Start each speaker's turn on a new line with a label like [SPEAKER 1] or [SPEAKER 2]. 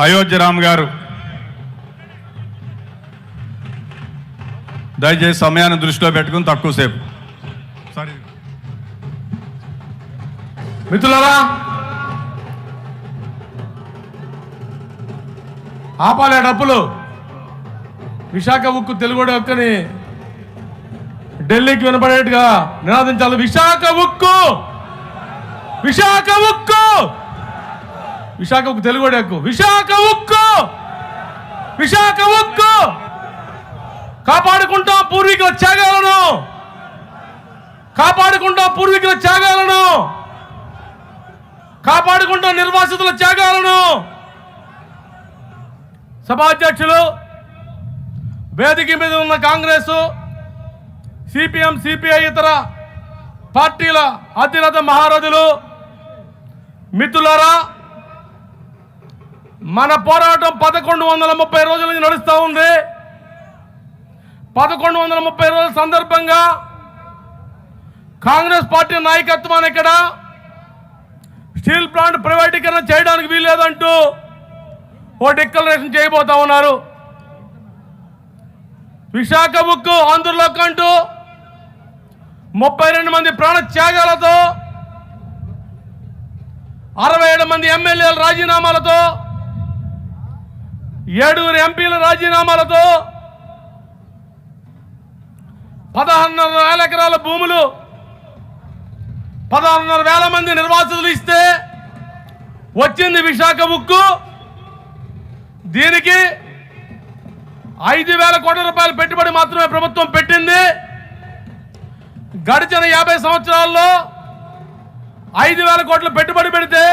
[SPEAKER 1] అయోధ్య రామ్ గారు దయచేసి సమయాన్ని దృష్టిలో పెట్టుకుని తక్కువసేపు. సరే
[SPEAKER 2] మిత్రులారా, ఆపాలే డప్పులు. విశాఖ ఉక్కు తెలుగుడి హక్కుని ఢిల్లీకి వినపడేట్టుగా నినాదించాలి. విశాఖ ఉక్కు, విశాఖ ఉక్కు, విశాఖ ఉక్కు తెలుగుడి హక్కు, విశాఖ ఉక్కు, విశాఖ ఉక్కు. కాపాడుకుంటాం పూర్వీకుల త్యాగాలను, కాపాడుకుంటాం పూర్వీకుల త్యాగాలను, కాపాడుకుంటాం నిర్వాసితుల త్యాగాలను. సభాధ్యక్షులు, వేదిక మీద ఉన్న కాంగ్రెస్, సిపిఎం, సిపిఐ ఇతర పార్టీల అతిరథ మహారథులు, మిత్రులారా, మన పోరాటం 1130 రోజుల నుంచి నడుస్తూ ఉంది. 1130 రోజుల సందర్భంగా కాంగ్రెస్ పార్టీ నాయకత్వాన్ని ఇక్కడ స్టీల్ ప్లాంట్ ప్రైవేటీకరణ చేయడానికి వీల్లేదంటూ ఓ డిక్లరేషన్ చేయబోతా ఉన్నారు. విశాఖ ఉక్కు ఆంధ్రలోకి అంటూ 32 మంది ప్రాణ త్యాగాలతో, 67 మంది ఎమ్మెల్యేల రాజీనామాలతో, 7 ఎంపీల రాజీనామాలతో 16,500 ఎకరాల భూములు 16,500 మంది నిర్వాసితులు ఇస్తే వచ్చింది విశాఖ ఉక్కు. దీనికి 5,000 కోట్ల రూపాయల పెట్టుబడి మాత్రమే ప్రభుత్వం పెట్టింది. గడిచిన 50 సంవత్సరాల్లో 5,000 కోట్ల పెట్టుబడి పెడితే